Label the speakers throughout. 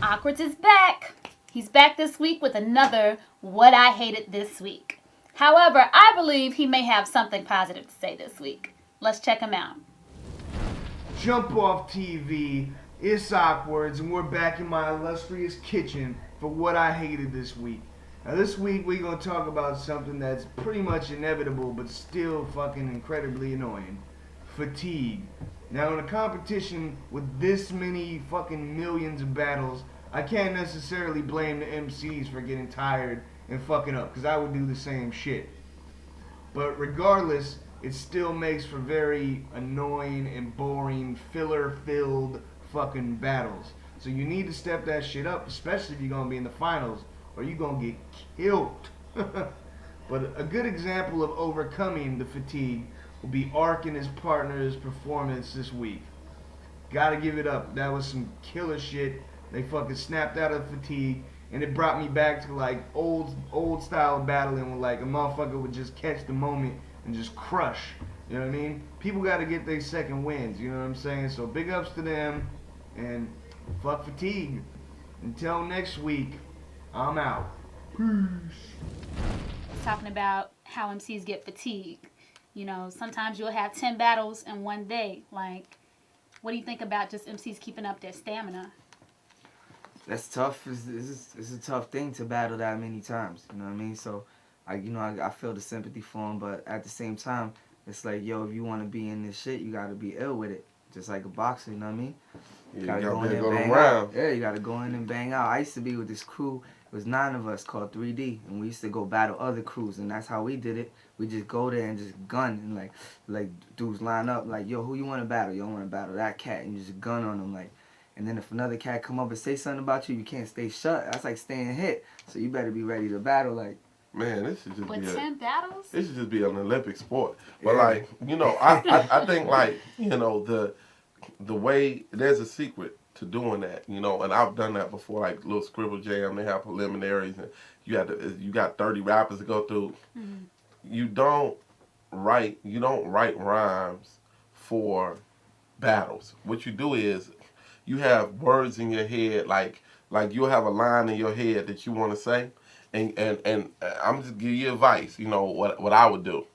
Speaker 1: Awkwardz is back. He's back this week with another What I Hated This Week. However, I believe he may have something positive to say this week. Let's check him out.
Speaker 2: Jump off TV, it's Orkwerdz, and we're back in my illustrious kitchen for What I Hated This Week. Now this week we're going to talk about something that's pretty much inevitable but still fucking incredibly annoying. Fatigue. Now in a competition with this many fucking millions of battles, I can't necessarily blame the MCs for getting tired and fucking up, because I would do the same shit. But regardless, it still makes for very annoying and boring, filler-filled fucking battles. So you need to step that shit up, especially if you're going to be in the finals, or you're going to get killed. But a good example of overcoming the fatigue will be Ark and his partner's performance this week. Gotta give it up. That was some killer shit. They fucking snapped out of fatigue, and it brought me back to like old style battling where like a motherfucker would just catch the moment and just crush. You know what I mean? People gotta get their second wins, you know what I'm saying? So big ups to them, and fuck fatigue. Until next week, I'm out. Peace.
Speaker 1: Talking about how MCs get fatigued. You know, sometimes you'll have 10 battles in one day. Like, what do you think about just MCs keeping up their stamina?
Speaker 3: That's tough. It's a tough thing to battle that many times. You know what I mean? So, I feel the sympathy for him, but at the same time, it's like, yo, if you want to be in this shit, you got to be ill with it. Just like a boxer, you know what I mean?
Speaker 4: You
Speaker 3: gotta go in and bang out. Yeah, you gotta go in and bang out. I used to be with this crew. It was 9 of us called 3D, and we used to go battle other crews, and that's how we did it. We just go there and just gun, and like dudes line up, like, yo, who you want to battle? You don't want to battle that cat, and you just gun on them, like. And then if another cat come up and say something about you, you can't stay shut. That's like staying hit. So you better be ready to battle, like.
Speaker 4: Man, this should just
Speaker 1: With
Speaker 4: be
Speaker 1: 10 battles?
Speaker 4: this should just be an Olympic sport. But
Speaker 3: Yeah.
Speaker 4: like, you know, I think like, you know, the way there's a secret to doing that, you know, and I've done that before, like little scribble jam. They have preliminaries, and you got 30 rappers to go through.
Speaker 1: Mm-hmm.
Speaker 4: You don't write rhymes for battles. What you do is you have words in your head, like you'll have a line in your head that you want to say, and I'm just give you advice. You know what I would do.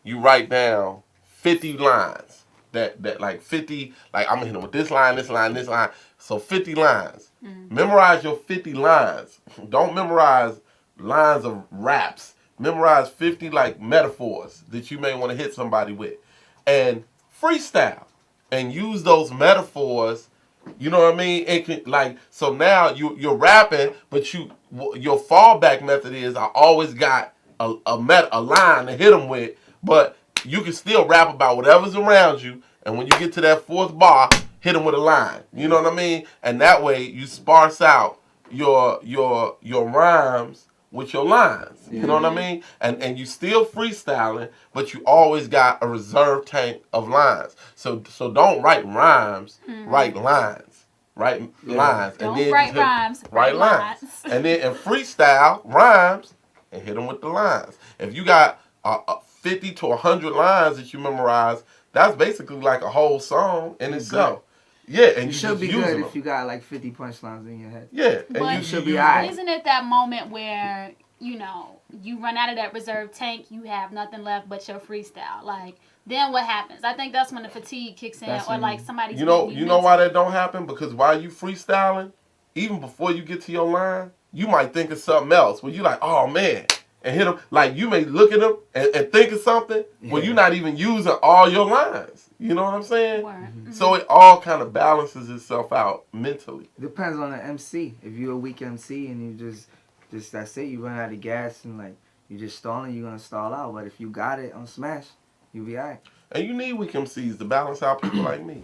Speaker 4: You write down 50 lines that like 50, like I'm gonna hit them with this line, this line, this line. So 50 lines.
Speaker 1: Mm-hmm.
Speaker 4: Memorize your 50 lines. Don't memorize lines of raps. Memorize 50 like metaphors that you may want to hit somebody with, and freestyle, and use those metaphors. You know what I mean? It can, like, so now you're rapping, but your fallback method is I always got a line to hit them with, but you can still rap about whatever's around you, and when you get to that fourth bar, hit them with a line. You know what I mean? And that way you sparse out your rhymes with your lines. You know what I mean? And you still freestyling, but you always got a reserve tank of lines. So don't write rhymes, write lines. Write lines.
Speaker 1: Don't
Speaker 4: and then
Speaker 1: write rhymes,
Speaker 4: write lines. And then freestyle rhymes and hit them with the lines. If you got 50 to 100 lines that you memorize, that's basically like a whole song in itself. Yeah, and
Speaker 3: You should be
Speaker 4: just using
Speaker 3: good
Speaker 4: them.
Speaker 3: if you got like 50 punchlines in your head.
Speaker 4: Yeah, and
Speaker 1: But
Speaker 4: you
Speaker 3: should be
Speaker 4: use
Speaker 3: alright.
Speaker 4: them.
Speaker 1: Isn't it that moment where, you know, you run out of that reserve tank, you have nothing left but your freestyle? Like, then what happens? I think that's when the fatigue kicks in,
Speaker 3: That's
Speaker 1: or
Speaker 3: when-
Speaker 1: like somebody's
Speaker 4: You know
Speaker 1: beating
Speaker 4: why
Speaker 1: mentally.
Speaker 4: that don't happen? Because while you freestyling, even before you get to your line, you might think of something else. Where you like, oh man, and hit them. Like you may look at them and think of something when you're not even using all your lines. You know what I'm saying?
Speaker 1: Word. Mhm.
Speaker 4: So it all kind of balances itself out mentally.
Speaker 3: Depends on the MC. If you're a weak MC and you just that's it, you run out of gas and like you just stalling, you're gonna stall out. But if you got it on Smash, you'll be alright.
Speaker 4: And you need weak MCs to balance out people like me.